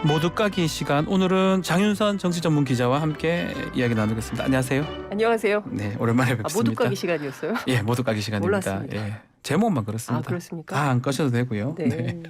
모두 까기 시간. 오늘은 장윤선 정치전문기자와 함께 이야기 나누겠습니다. 안녕하세요. 안녕하세요. 네, 오랜만에 뵙습니다. 모두 까기 시간이었어요? 예, 모두 까기 시간입니다. 몰랐습니다. 예, 제목만 그렇습니다. 아, 그렇습니까? 다 안 꺼셔도 되고요. 네. 네.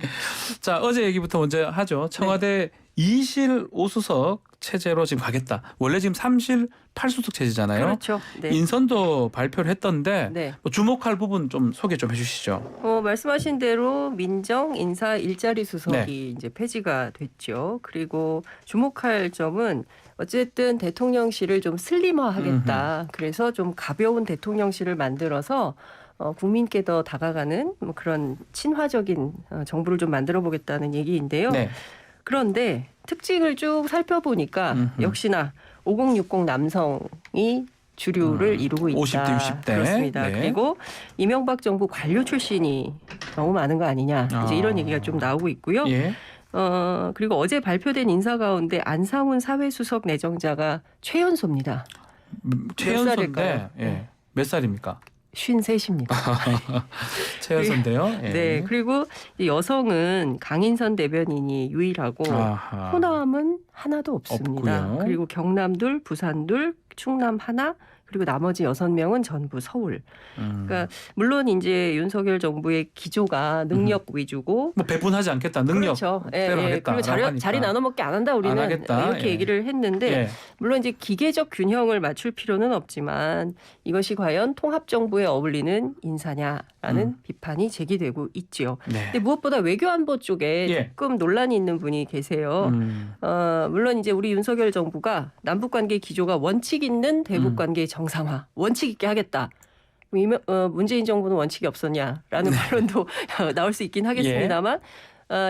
자, 어제 얘기부터 먼저 하죠. 청와대 2실 5수석 체제로 지금 가겠다. 원래 지금 3실 8수석 체제잖아요. 그렇죠. 네. 인선도 발표를 했던데 네. 뭐 주목할 부분 좀 소개 좀 해주시죠. 말씀하신 대로 민정 인사 일자리 수석이 네. 이제 폐지가 됐죠. 그리고 주목할 점은 어쨌든 대통령실을 좀 슬림화하겠다. 그래서 좀 가벼운 대통령실을 만들어서 국민께 더 다가가는 뭐 그런 친화적인 정부를 좀 만들어 보겠다는 얘기인데요. 네. 그런데 특징을 쭉 살펴보니까 역시나 5060 남성이 주류를 이루고 있다. 50대 60대. 그렇습니다. 네. 그리고 이명박 정부 관료 출신이 너무 많은 거 아니냐. 이제 이런 얘기가 좀 나오고 있고요. 예. 그리고 어제 발표된 인사 가운데 안상훈 사회수석 내정자가 최연소입니다. 최연소인데 네. 몇 살입니까? 53입니다. 최연소인데요. 예. 네. 그리고 여성은 강인선 대변인이 유일하고 아하. 호남은 하나도 없습니다. 없고요. 그리고 경남 둘, 부산 둘, 충남 하나, 그리고 나머지 6명은 전부 서울. 그러니까 물론 이제 윤석열 정부의 기조가 능력 위주고 뭐 배분하지 않겠다. 능력 그렇죠. 대로 하겠다. 그리고 자리 나눠 먹기 안 한다 우리는 안 하겠다. 이렇게 예. 얘기를 했는데 예. 물론 이제 기계적 균형을 맞출 필요는 없지만 이것이 과연 통합 정부에 어울리는 인사냐라는 비판이 제기되고 있죠. 네. 근데 무엇보다 외교안보 쪽에 예. 조금 논란이 있는 분이 계세요. 물론 이제 우리 윤석열 정부가 남북관계 기조가 원칙 있는 대북관계 정상화, 원칙 있게 하겠다. 문재인 정부는 원칙이 없었냐라는 반론도 나올 수 있긴 하겠습니다만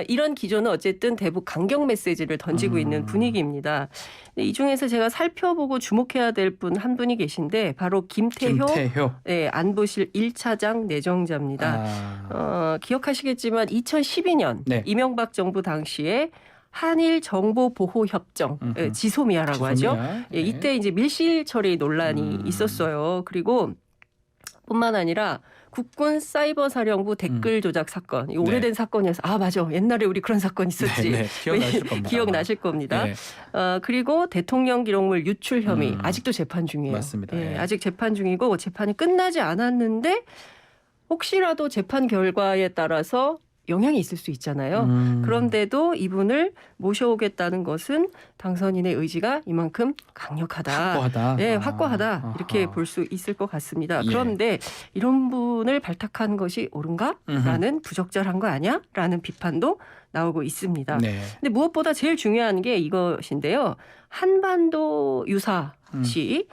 이런 기조는 어쨌든 대북 강경 메시지를 던지고 있는 분위기입니다. 이 중에서 제가 살펴보고 주목해야 될 분 한 분이 계신데 바로 김태효. 네, 안보실 1차장 내정자입니다. 기억하시겠지만 2012년 네. 이명박 정부 당시에 한일 정보 보호 협정 지소미아라고 하죠. 예, 이때 이제 밀실 처리 논란이 있었어요. 그리고 뿐만 아니라 국군 사이버 사령부 댓글 조작 사건. 이 오래된 사건이어서 맞아. 옛날에 우리 그런 사건 있었지. 네, 기억나실 겁니다. 기억나실 겁니다. 네. 그리고 대통령 기록물 유출 혐의 아직도 재판 중이에요. 맞습니다. 예, 예. 아직 재판 중이고 재판이 끝나지 않았는데 혹시라도 재판 결과에 따라서 영향이 있을 수 있잖아요. 그런데도 이분을 모셔오겠다는 것은 당선인의 의지가 이만큼 강력하다. 확고하다. 네, 확고하다. 이렇게 볼 수 있을 것 같습니다. 예. 그런데 이런 분을 발탁한 것이 옳은가? 라는 부적절한 거 아니야? 라는 비판도 나오고 있습니다. 네. 근데 무엇보다 제일 중요한 게 이것인데요. 한반도 유사시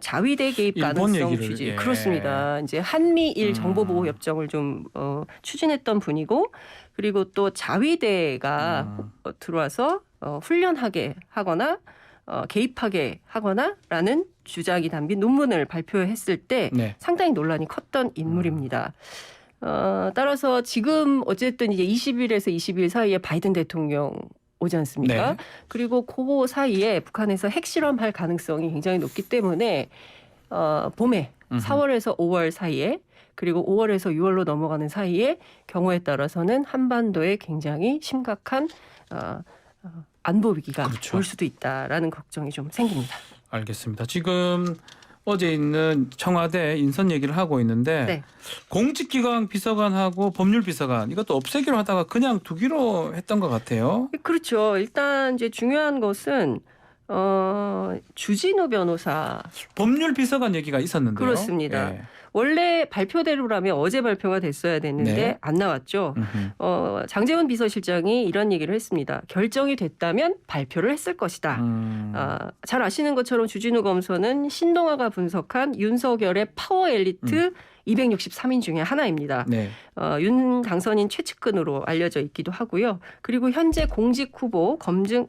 자위대 개입 가능성 취지. 예. 그렇습니다. 이제 한미일 정보보호 협정을 좀 추진했던 분이고 그리고 또 자위대가 들어와서 훈련하게 하거나 개입하게 하거나라는 주장이 담긴 논문을 발표했을 때 네. 상당히 논란이 컸던 인물입니다. 따라서 지금 어쨌든 이제 20일에서 22일 사이에 바이든 대통령 오지 않습니까? 네. 그리고 그 사이에 북한에서 핵실험할 가능성이 굉장히 높기 때문에 봄에 4월에서 5월 사이에 그리고 5월에서 6월로 넘어가는 사이에 경우에 따라서는 한반도에 굉장히 심각한 안보 위기가 그렇죠. 올 수도 있다라는 걱정이 좀 생깁니다. 알겠습니다. 지금 어제 있는 청와대 인선 얘기를 하고 있는데 네. 공직기강 비서관하고 법률비서관 이것도 없애기로 하다가 그냥 두기로 했던 것 같아요. 그렇죠. 일단 이제 중요한 것은 주진우 변호사 법률비서관 얘기가 있었는데요. 그렇습니다. 예. 원래 발표대로라면 어제 발표가 됐어야 됐는데 네. 안 나왔죠. 장제원 비서실장이 이런 얘기를 했습니다. 결정이 됐다면 발표를 했을 것이다. 잘 아시는 것처럼 주진우 검사는 신동아가 분석한 윤석열의 파워 엘리트 263인 중에 하나입니다. 네. 윤 당선인 최측근으로 알려져 있기도 하고요. 그리고 현재 공직 후보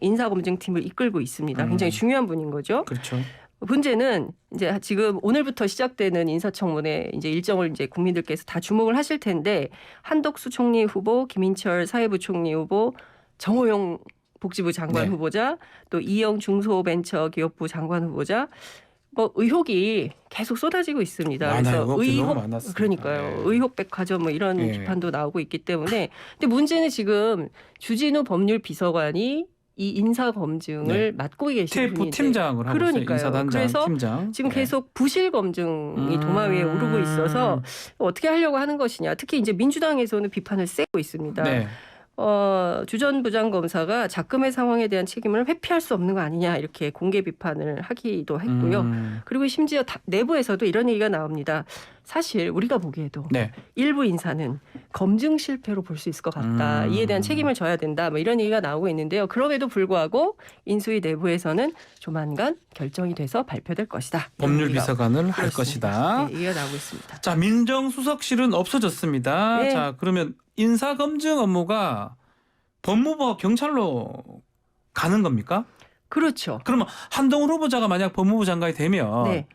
인사검증팀을 이끌고 있습니다. 굉장히 중요한 분인 거죠. 그렇죠. 문제는 이제 지금 오늘부터 시작되는 인사청문회 이제 일정을 이제 국민들께서 다 주목을 하실 텐데 한덕수 총리 후보, 김인철 사회부 총리 후보, 정호영 복지부 장관 네. 후보자, 또 이영 중소벤처기업부 장관 후보자 뭐 의혹이 계속 쏟아지고 있습니다. 많아요. 그래서 의혹 너무 많았습니다. 그러니까요. 네. 의혹 백화점 뭐 이런 예. 비판도 나오고 있기 때문에 근데 문제는 지금 주진우 법률 비서관이 이 인사 검증을 맡고 계신 TF 분인데 팀장을 하고 있어요. 그러니까요. 인사단장 그래서 팀장. 지금 계속 부실 검증이 도마 위에 오르고 있어서 어떻게 하려고 하는 것이냐. 특히 이제 민주당에서는 비판을 세고 있습니다. 네. 주 전 부장검사가 작금의 상황에 대한 책임을 회피할 수 없는 거 아니냐 이렇게 공개 비판을 하기도 했고요. 그리고 심지어 내부에서도 이런 얘기가 나옵니다. 사실 우리가 보기에도 네. 일부 인사는 검증 실패로 볼 수 있을 것 같다. 이에 대한 책임을 져야 된다. 뭐 이런 얘기가 나오고 있는데요. 그럼에도 불구하고 인수위 내부에서는 조만간 결정이 돼서 발표될 것이다. 법률 비서관을 할 그렇습니다. 것이다. 네, 얘기가 나오고 있습니다. 자, 민정수석실은 없어졌습니다. 네. 자, 그러면 인사검증 업무가 법무부와 경찰로 가는 겁니까? 그렇죠. 그러면 한동훈 후보자가 만약 법무부 장관이 되면 네.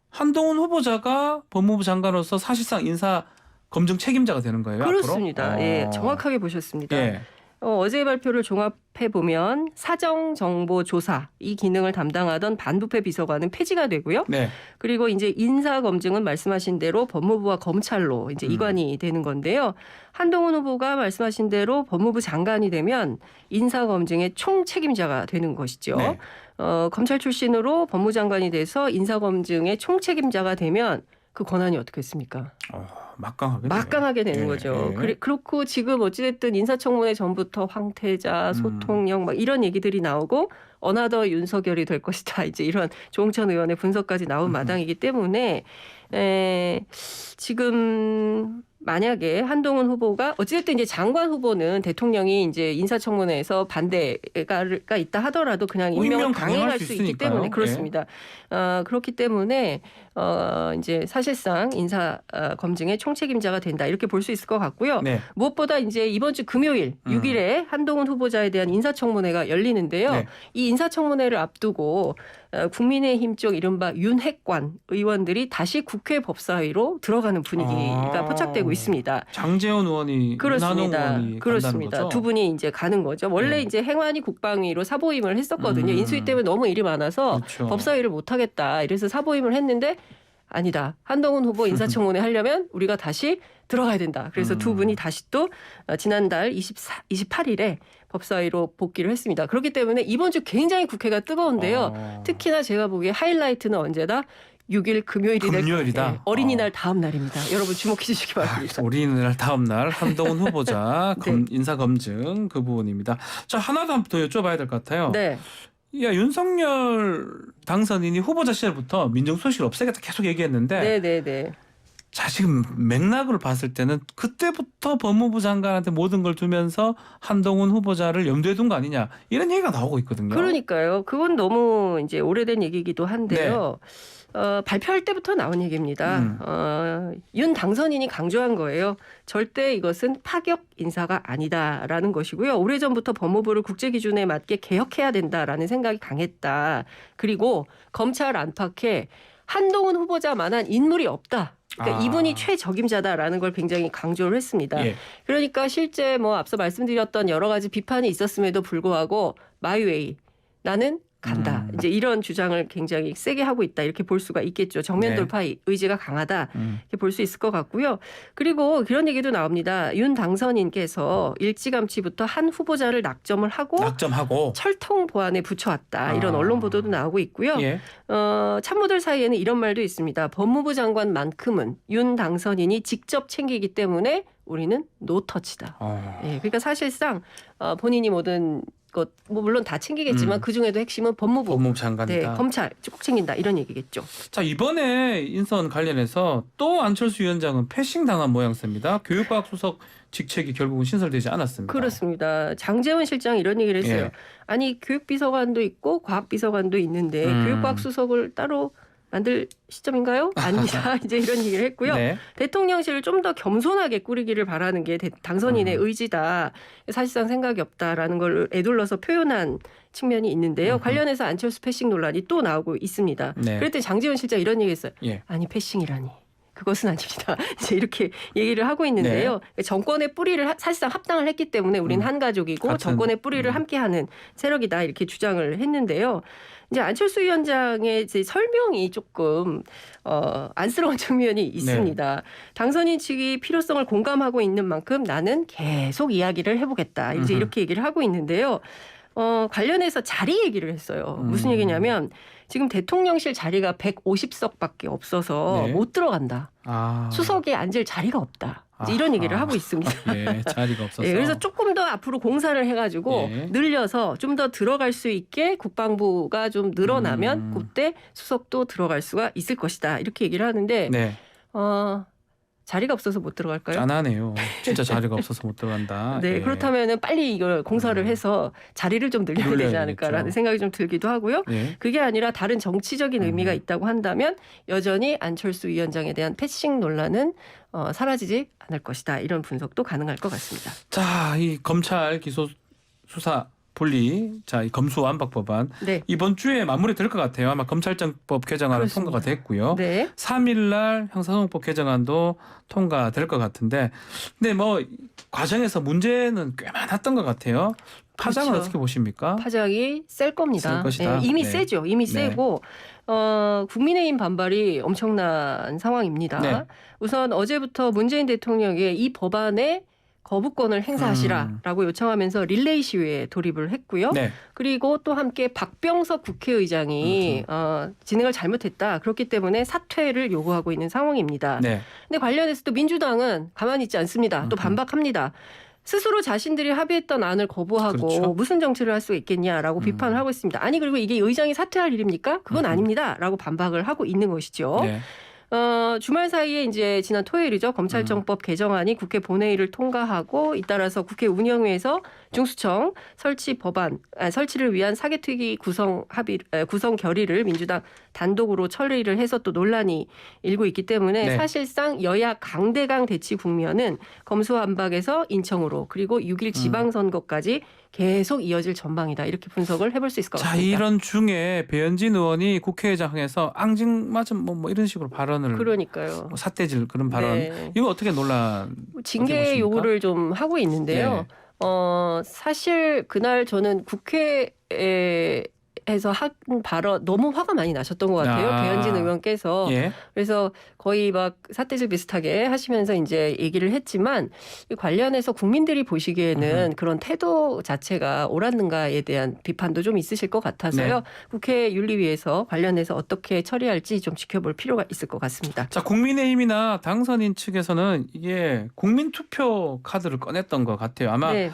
한동훈 후보자가 법무부 장관으로서 사실상 인사 검증 책임자가 되는 거예요. 그렇습니다. 앞으로? 예, 정확하게 보셨습니다. 예. 어제 발표를 종합해 보면 사정정보조사 이 기능을 담당하던 반부패 비서관은 폐지가 되고요. 네. 그리고 이제 인사 검증은 말씀하신 대로 법무부와 검찰로 이제 이관이 되는 건데요. 한동훈 후보가 말씀하신 대로 법무부 장관이 되면 인사 검증의 총 책임자가 되는 것이죠. 네. 검찰 출신으로 법무장관이 돼서 인사 검증의 총 책임자가 되면 그 권한이 어떻겠습니까? 막강하게 되는 거죠. 그렇고 지금 어찌됐든 인사청문회 전부터 황태자, 소통령 막 이런 얘기들이 나오고 어나더 윤석열이 될 것이다. 이제 이런 조홍천 의원의 분석까지 나온 마당이기 때문에 지금 만약에 한동훈 후보가 어찌됐든 이제 장관 후보는 대통령이 이제 인사청문회에서 반대가 있다 하더라도 그냥 임명을 강행할 수 있기 때문에 그렇습니다. 그렇기 때문에 이제 사실상 인사 검증의 총책임자가 된다 이렇게 볼 수 있을 것 같고요. 네. 무엇보다 이제 이번 주 금요일 6일에 한동훈 후보자에 대한 인사청문회가 열리는데요. 네. 이 인사청문회를 앞두고 국민의힘 쪽 이른바 윤핵관 의원들이 다시 국회 법사위로 들어가는 분위기가 포착되고 있습니다. 장제원 의원이, 그렇습니다. 윤한홍 의원이 그렇습니다. 간다는 거죠? 두 분이 이제 가는 거죠. 원래 네. 이제 행안위 국방위로 사보임을 했었거든요. 인수위 때문에 너무 일이 많아서 그렇죠. 법사위를 못 하겠다. 이래서 사보임을 했는데 아니다. 한동훈 후보 인사청문회 하려면 우리가 다시 들어가야 된다. 그래서 두 분이 다시 또 지난달 28일에 법사위로 복귀를 했습니다. 그렇기 때문에 이번 주 굉장히 국회가 뜨거운데요. 특히나 제가 보기에 하이라이트는 언제다? 6일 금요일이다. 네, 어린이날 다음 날입니다. 여러분 주목해 주시기 바랍니다. 어린이날 다음 날 한동훈 후보자 네. 인사 검증 그 부분입니다. 자, 하나 더 여쭤봐야 될 것 같아요. 네. 야, 윤석열 당선인이 후보자 시절부터 민정수석실 없애겠다 계속 얘기했는데 네. 자, 지금 맥락을 봤을 때는 그때부터 법무부 장관한테 모든 걸 두면서 한동훈 후보자를 염두에 둔 거 아니냐 이런 얘기가 나오고 있거든요. 그러니까요. 그건 너무 이제 오래된 얘기이기도 한데요. 발표할 때부터 나온 얘기입니다. 윤 당선인이 강조한 거예요. 절대 이것은 파격 인사가 아니다라는 것이고요. 오래전부터 법무부를 국제 기준에 맞게 개혁해야 된다라는 생각이 강했다. 그리고 검찰 안팎에 한동훈 후보자만한 인물이 없다. 그러니까 이분이 최적임자다라는 걸 굉장히 강조를 했습니다. 예. 그러니까 실제 뭐 앞서 말씀드렸던 여러 가지 비판이 있었음에도 불구하고 마이웨이 나는 간다. 이제 이런 주장을 굉장히 세게 하고 있다. 이렇게 볼 수가 있겠죠. 정면 돌파 의지가 강하다. 이렇게 볼 수 있을 것 같고요. 그리고 그런 얘기도 나옵니다. 윤 당선인께서 일찌감치부터 한 후보자를 낙점하고 철통 보안에 붙여왔다. 이런 언론 보도도 나오고 있고요. 예. 참모들 사이에는 이런 말도 있습니다. 법무부 장관만큼은 윤 당선인이 직접 챙기기 때문에 우리는 노터치다. 예, 그러니까 사실상 본인이 모든 것, 뭐 물론 다 챙기겠지만 그 중에도 핵심은 법무부 장관이다. 네, 검찰 꼭 챙긴다 이런 얘기겠죠. 자, 이번에 인선 관련해서 또 안철수 위원장은 패싱 당한 모양새입니다. 교육과학 수석 직책이 결국은 신설되지 않았습니다. 그렇습니다. 장제원 실장 이런 얘기를 했어요. 예. 아니 교육비서관도 있고 과학비서관도 있는데 교육과학 수석을 따로 만들 시점인가요? 아닙니다. 이제 이런 얘기를 했고요. 네. 대통령실을 좀 더 겸손하게 꾸리기를 바라는 게 당선인의 의지다. 사실상 생각이 없다라는 걸 애둘러서 표현한 측면이 있는데요. 관련해서 안철수 패싱 논란이 또 나오고 있습니다. 네. 그랬더니 장제원 실장 이런 얘기했어요. 예. 아니 패싱이라니. 그것은 아닙니다. 이제 이렇게 얘기를 하고 있는데요. 네. 정권의 뿌리를 사실상 합당을 했기 때문에 우리는 한 가족이고 정권의 뿌리를 함께하는 세력이다 이렇게 주장을 했는데요. 이제 안철수 위원장의 이제 설명이 조금 안쓰러운 측면이 있습니다. 네. 당선인 측이 필요성을 공감하고 있는 만큼 나는 계속 이야기를 해보겠다. 이제 이렇게 얘기를 하고 있는데요. 관련해서 자리 얘기를 했어요. 무슨 얘기냐면 지금 대통령실 자리가 150석밖에 없어서 네. 못 들어간다. 아. 수석에 앉을 자리가 없다. 이런 얘기를 하고 있습니다. 예, 자리가 없어서. 예, 그래서 조금 더 앞으로 공사를 해가지고 예. 늘려서 좀 더 들어갈 수 있게 국방부가 좀 늘어나면 그때 수석도 들어갈 수가 있을 것이다. 이렇게 얘기를 하는데 네. 자리가 없어서 못 들어갈까요? 짠하네요. 진짜 자리가 없어서 못 들어간다. 네, 예. 그렇다면은 빨리 이걸 공사를 해서 자리를 좀 늘려야 되지 늘려야 않을까라는 되겠죠. 생각이 좀 들기도 하고요. 예. 그게 아니라 다른 정치적인 의미가 있다고 한다면 여전히 안철수 위원장에 대한 패싱 논란은 사라지지 않을 것이다. 이런 분석도 가능할 것 같습니다. 자, 이 검찰 기소 수사 분리, 자, 이 검수완박 법안 네. 이번 주에 마무리 될 것 같아요. 아마 검찰청법 개정안은 그렇습니다. 통과가 됐고요. 네. 3일날 형사소송법 개정안도 통과될 것 같은데, 근데 뭐 과정에서 문제는 꽤 많았던 것 같아요. 파장은 그렇죠. 어떻게 보십니까? 파장이 셀 겁니다. 셀 것이다. 네, 이미 네. 세죠. 이미 네. 세고 국민의힘 반발이 엄청난 상황입니다. 네. 우선 어제부터 문재인 대통령에게 이 법안에 거부권을 행사하시라라고 요청하면서 릴레이 시위에 돌입을 했고요. 네. 그리고 또 함께 박병석 국회의장이 진행을 잘못했다. 그렇기 때문에 사퇴를 요구하고 있는 상황입니다. 네. 근데 관련해서 또 민주당은 가만히 있지 않습니다. 또 반박합니다. 스스로 자신들이 합의했던 안을 거부하고 그렇죠. 무슨 정치를 할 수 있겠냐라고 비판을 하고 있습니다. 아니 그리고 이게 의장이 사퇴할 일입니까? 그건 아닙니다라고 반박을 하고 있는 것이죠. 네. 주말 사이에 이제 지난 토요일이죠. 검찰청법 개정안이 국회 본회의를 통과하고 잇따라서 국회 운영위에서 중수청 설치를 위한 사개특위 구성 결의를 민주당 단독으로 처리를 해서 또 논란이 일고 있기 때문에 네. 사실상 여야 강대강 대치 국면은 검수완박에서 인청으로 그리고 6일 지방선거까지 계속 이어질 전망이다. 이렇게 분석을 해볼 수 있을 것 자, 같습니다. 이런 중에 배현진 의원이 국회의장에서 앙증맞은 뭐 이런 식으로 발언을 그러니까요. 뭐 삿대질 그런 발언. 네. 이거 어떻게 논란? 징계 어떻게 보십니까? 요구를 좀 하고 있는데요. 네. 사실 그날 저는 국회에서 한 발언 너무 화가 많이 나셨던 것 같아요. 아. 배현진 의원께서. 예. 그래서 거의 막 삿대질 비슷하게 하시면서 이제 얘기를 했지만 이 관련해서 국민들이 보시기에는 그런 태도 자체가 옳았는가에 대한 비판도 좀 있으실 것 같아서요. 네. 국회 윤리위에서 관련해서 어떻게 처리할지 좀 지켜볼 필요가 있을 것 같습니다. 자, 국민의힘이나 당선인 측에서는 이게 국민투표 카드를 꺼냈던 것 같아요. 아마 네.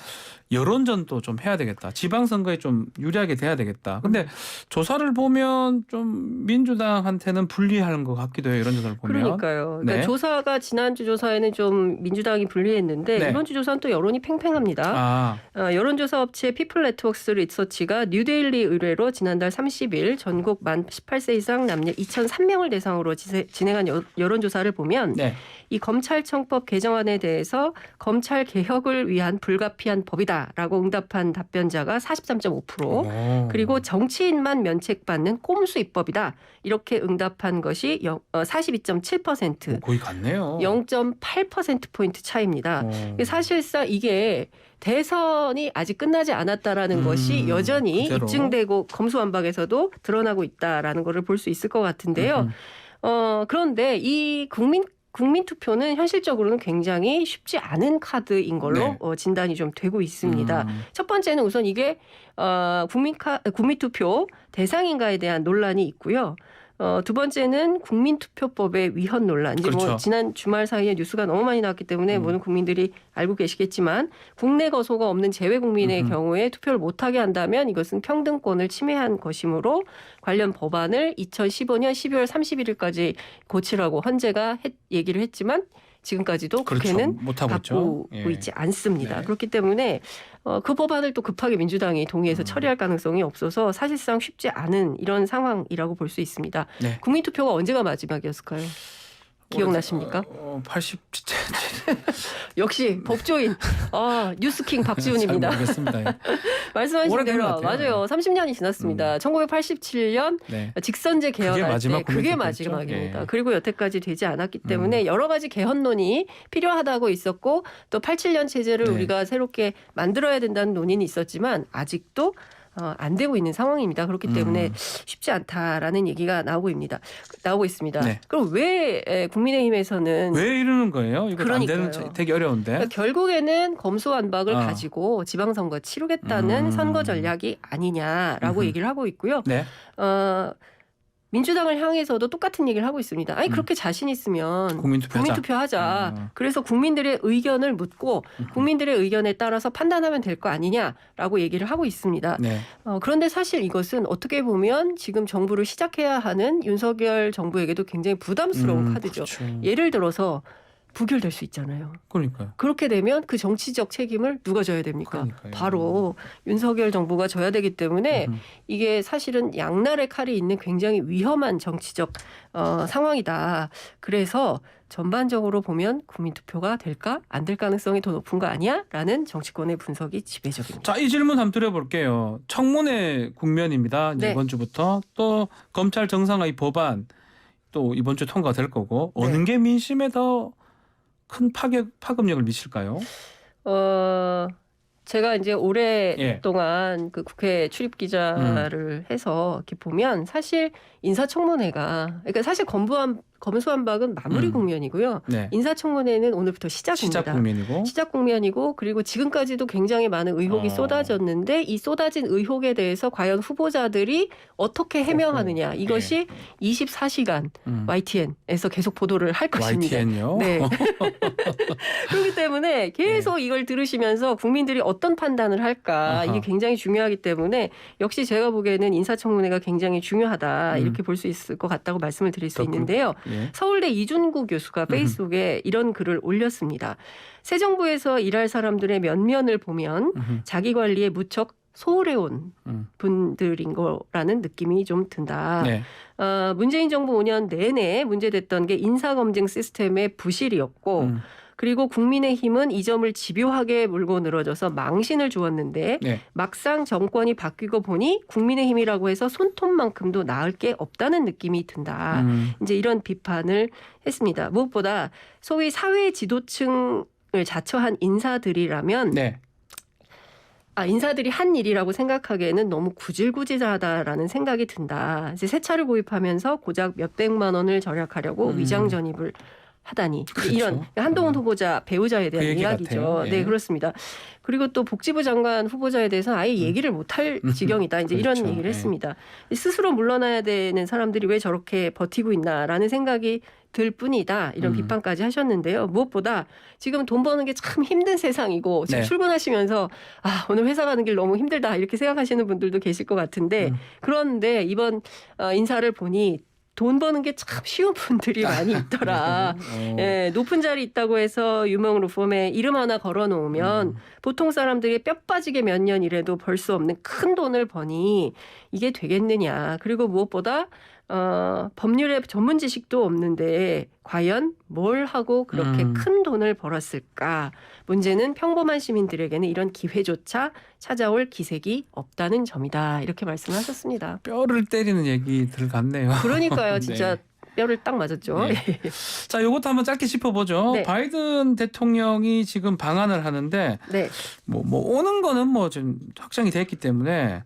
여론전도 좀 해야 되겠다. 지방선거에 좀 유리하게 돼야 되겠다. 근데 조사를 보면 좀 민주당한테는 불리한 것 같기도 해요. 이런 조사를 보면. 그러니까요. 그러니까 네. 조사가 지난주 조사에는 좀 민주당이 불리했는데 네. 이번 주 조사는 또 여론이 팽팽합니다. 여론조사 업체 피플네트웍스 리서치가 뉴데일리 의뢰로 지난달 30일 전국 만 18세 이상 남녀 2,003명을 대상으로 진행한 여론조사를 보면 네. 이 검찰청법 개정안에 대해서 검찰 개혁을 위한 불가피한 법이다라고 응답한 답변자가 43.5%. 그리고 정치인만 면책받는 꼼수 입법이다. 이렇게 응답한 것이 42.7%. 거의 같네요. 0.8%포인트 차이입니다. 사실상 이게 대선이 아직 끝나지 않았다라는 것이 여전히 그대로. 입증되고 검수완박에서도 드러나고 있다라는 것을 볼 수 있을 것 같은데요. 그런데 이 국민투표는 현실적으로는 굉장히 쉽지 않은 카드인 걸로 네. 진단이 좀 되고 있습니다. 첫 번째는 우선 이게 국민투표 대상인가에 대한 논란이 있고요. 두 번째는 국민투표법의 위헌 논란. 이제 그렇죠. 뭐 지난 주말 사이에 뉴스가 너무 많이 나왔기 때문에 모든 국민들이 알고 계시겠지만 국내 거소가 없는 재외 국민의 경우에 투표를 못하게 한다면 이것은 평등권을 침해한 것이므로 관련 법안을 2015년 12월 31일까지 고치라고 헌재가 얘기를 했지만 지금까지도 그렇죠. 국회는 못하고 바꾸고 있죠. 있지 않습니다. 네. 그렇기 때문에 그 법안을 또 급하게 민주당이 동의해서 처리할 가능성이 없어서 사실상 쉽지 않은 이런 상황이라고 볼 수 있습니다. 네. 국민투표가 언제가 마지막이었을까요? 기억나십니까? 80. 역시 법조인 뉴스킹 박지훈입니다. 잘 모르겠습니다. 예. 말씀하신 오래된 대로 것 같아요. 맞아요. 30년이 지났습니다. 1987년 네. 직선제 개헌할 마지막 때 그게 국민투표였죠? 마지막입니다. 예. 그리고 여태까지 되지 않았기 때문에 여러 가지 개헌론이 필요하다고 있었고 또 87년 체제를 네. 우리가 새롭게 만들어야 된다는 논의는 있었지만 아직도 안 되고 있는 상황입니다. 그렇기 때문에 쉽지 않다라는 얘기가 나오고 있습니다. 네. 그럼 왜 국민의힘에서는 왜 이러는 거예요? 이거 안 되는 그러니까요. 되게 어려운데. 그러니까 결국에는 검수완박을 가지고 지방선거 치르겠다는 선거 전략이 아니냐라고 얘기를 하고 있고요. 네. 민주당을 향해서도 똑같은 얘기를 하고 있습니다. 아니 그렇게 자신 있으면 국민투표하자. 그래서 국민들의 의견을 묻고 국민들의 의견에 따라서 판단하면 될 거 아니냐라고 얘기를 하고 있습니다. 네. 그런데 사실 이것은 어떻게 보면 지금 정부를 시작해야 하는 윤석열 정부에게도 굉장히 부담스러운 카드죠. 그렇죠. 예를 들어서 부결될 수 있잖아요. 그러니까요. 그렇게 되면 그 정치적 책임을 누가 져야 됩니까? 그러니까요. 바로 윤석열 정부가 져야 되기 때문에 이게 사실은 양날의 칼이 있는 굉장히 위험한 정치적 상황이다. 그래서 전반적으로 보면 국민투표가 될까? 안 될 가능성이 더 높은 거 아니야? 라는 정치권의 분석이 지배적입니다. 자, 이 질문 한번 드려볼게요. 청문회 국면입니다. 이제 네. 이번 주부터 또 검찰 정상화 이 법안 또 이번 주에 통과가 될 거고 어느 게 민심에 더 큰 파급력을 미칠까요? 제가 이제 오랫동안 그 국회 출입 기자를 해서 이렇게 보면 사실 인사청문회가 그러니까 사실 검수완박은 마무리 국면이고요. 네. 인사청문회는 오늘부터 시작입니다. 시작 국면이고 그리고 지금까지도 굉장히 많은 의혹이 쏟아졌는데 이 쏟아진 의혹에 대해서 과연 후보자들이 어떻게 해명하느냐 이것이 24시간 YTN에서 계속 보도를 할 것입니다. YTN요? 네. 그렇기 때문에 계속 이걸 들으시면서 국민들이 어떤 판단을 할까 이게 굉장히 중요하기 때문에 역시 제가 보기에는 인사청문회가 굉장히 중요하다 이렇게 볼 수 있을 것 같다고 말씀을 드릴 수 있는데요. 서울대 이준구 교수가 페이스북에 이런 글을 올렸습니다. 새 정부에서 일할 사람들의 면면을 보면 자기 관리에 무척 소홀해온 분들인 거라는 느낌이 좀 든다. 네. 문재인 정부 5년 내내 문제됐던 게 인사검증 시스템의 부실이었고 그리고 국민의힘은 이 점을 집요하게 물고 늘어져서 망신을 주었는데 막상 정권이 바뀌고 보니 국민의힘이라고 해서 손톱만큼도 나을 게 없다는 느낌이 든다. 이제 이런 비판을 했습니다. 무엇보다 소위 사회 지도층을 자처한 인사들이라면 인사들이 한 일이라고 생각하기에는 너무 구질구질하다라는 생각이 든다. 이제 새 차를 구입하면서 고작 몇백만 원을 절약하려고 위장 전입을 하다니. 그렇죠. 이런 한동훈 후보자 배우자에 대한 이야기죠. 네, 그렇습니다. 그리고 또 복지부 장관 후보자에 대해서는 아예 얘기를 못할 지경이다. 이제 이런 얘기를 했습니다. 스스로 물러나야 되는 사람들이 왜 저렇게 버티고 있나라는 생각이 들 뿐이다. 이런 비판까지 하셨는데요. 무엇보다 지금 돈 버는 게 참 힘든 세상이고 지금 출근하시면서 오늘 회사 가는 길 너무 힘들다 이렇게 생각하시는 분들도 계실 것 같은데 그런데 이번 인사를 보니 돈 버는 게 참 쉬운 분들이 많이 있더라. 높은 자리 있다고 해서 유명 로펌에 이름 하나 걸어놓으면 보통 사람들이 뼈 빠지게 몇 년 일해도 벌 수 없는 큰 돈을 버니 이게 되겠느냐. 그리고 무엇보다 법률의 전문 지식도 없는데 과연 뭘 하고 그렇게 큰 돈을 벌었을까. 문제는 평범한 시민들에게는 이런 기회조차 찾아올 기색이 없다는 점이다. 이렇게 말씀하셨습니다. 뼈를 때리는 얘기들 같네요. 그러니까요. 진짜 뼈를 딱 맞았죠. 자, 이것도 한번 짧게 짚어보죠. 바이든 대통령이 지금 방한을 하는데 뭐 오는 거는 뭐 좀 확정이 됐기 때문에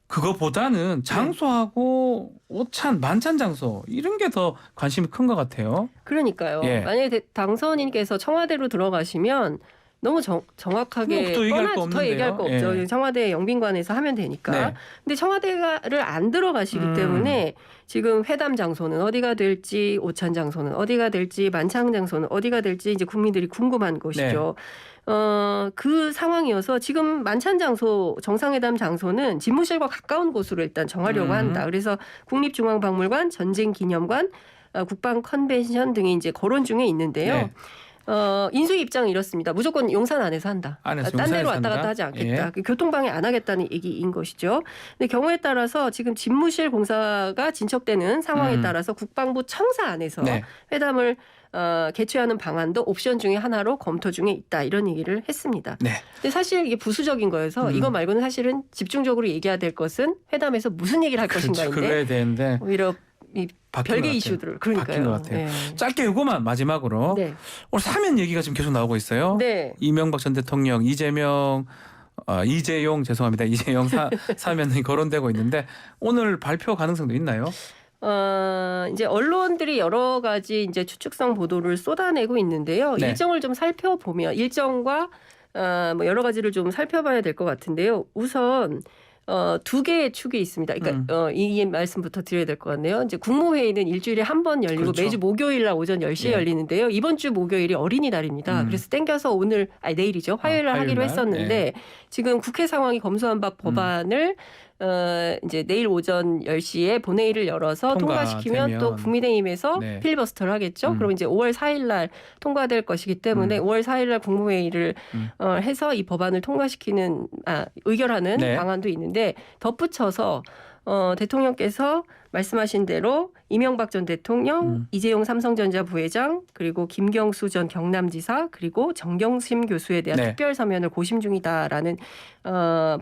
그거보다는 장소하고 오찬 만찬 장소 이런 게 더 관심이 큰 것 같아요. 그러니까요. 만약에 당선인께서 청와대로 들어가시면 너무 정확하게 더 얘기할 거 없죠. 청와대 영빈관에서 하면 되니까. 근데 청와대를 안 들어가시기 때문에 지금 회담 장소는 어디가 될지 오찬 장소는 어디가 될지 만찬 장소는 어디가 될지 이제 국민들이 궁금한 것이죠. 그 상황이어서 지금 만찬 장소 정상회담 장소는 집무실과 가까운 곳으로 일단 정하려고 한다. 그래서 국립중앙박물관, 전쟁기념관, 국방 컨벤션 등이 이제 거론 중에 있는데요. 인수위 입장은 이렇습니다. 무조건 용산 안에서 한다. 딴 데로 왔다 갔다 하지 않겠다. 교통방해 안 하겠다는 얘기인 것이죠. 근데 경우에 따라서 지금 집무실 공사가 진척되는 상황에 따라서 국방부 청사 안에서 회담을 개최하는 방안도 옵션 중에 하나로 검토 중에 있다. 이런 얘기를 했습니다. 근데 사실 이게 부수적인 거여서 이거 말고는 사실은 집중적으로 얘기해야 될 것은 회담에서 무슨 얘기를 할 것인가인데 그래야 되는데 오히려 별개 이슈들을 바뀐 것 같아요. 짧게 이거만 마지막으로 오늘 사면 얘기가 지금 계속 나오고 있어요. 이명박 전 대통령, 이재명 이재용 죄송합니다. 이재용 사면이 거론되고 있는데 오늘 발표 가능성도 있나요? 이제 언론들이 여러 가지 이제 추측성 보도를 쏟아내고 있는데요. 네. 일정을 좀 살펴보면 일정과 뭐 여러 가지를 좀 살펴봐야 될 것 같은데요. 우선 두 개의 축이 있습니다. 그러니까 이 말씀부터 드려야 될 것 같네요. 이제 국무회의는 일주일에 한 번 열리고 그렇죠. 매주 목요일 날 오전 10시에 예. 열리는데요. 이번 주 목요일이 어린이날입니다. 그래서 땡겨서 내일이죠. 화요일 날 하기로 화요일 날. 했었는데 예. 지금 국회 상황이 검수한 바 법안을 이제 내일 오전 10시에 본회의를 열어서 통과시키면 통과되면. 또 국민의힘에서 네. 필리버스터를 하겠죠. 그럼 이제 5월 4일 날 통과될 것이기 때문에 5월 4일 날 국무회의를 해서 이 법안을 통과시키는 의결하는 네. 방안도 있는데 덧붙여서 대통령께서 말씀하신 대로 이명박 전 대통령, 이재용 삼성전자 부회장, 그리고 김경수 전 경남지사, 그리고 정경심 교수에 대한 네. 특별 사면을 고심 중이다라는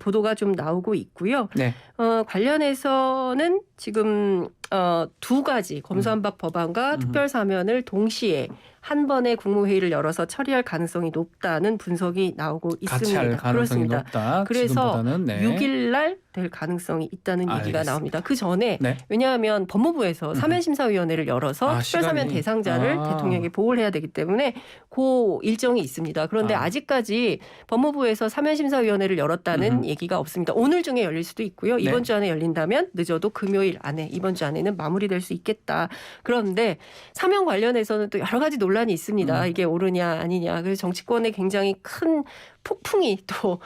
보도가 좀 나오고 있고요. 네. 관련해서는 지금 두 가지 검수완박 법안과 특별 사면을 동시에 한 번에 국무회의를 열어서 처리할 가능성이 높다는 분석이 나오고 있습니다. 같이 할 가능성이 그렇습니다. 높다. 그래서 지금보다는. 네. 6일 날 될 가능성이 있다는 얘기가 알겠습니다. 나옵니다. 그 전에 네. 왜냐하면 법무부에서 사면심사위원회를 열어서 특별사면 시간이. 대상자를 대통령에게 보고를 해야 되기 때문에 그 일정이 있습니다. 그런데 아직까지 법무부에서 사면심사위원회를 열었다는 얘기가 없습니다. 오늘 중에 열릴 수도 있고요. 이번 네. 주 안에 열린다면 늦어도 금요일 안에 이번 주 안에는 마무리될 수 있겠다. 그런데 사면 관련해서는 또 여러 가지 논란이 있습니다. 이게 옳으냐 아니냐. 그래서 정치권에 굉장히 큰 폭풍이 또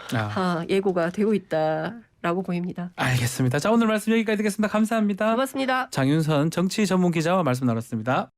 예고가 되고 있다라고 보입니다. 알겠습니다. 자, 오늘 말씀 여기까지 듣겠습니다. 감사합니다. 고맙습니다. 장윤선 정치 전문 기자와 말씀 나눴습니다.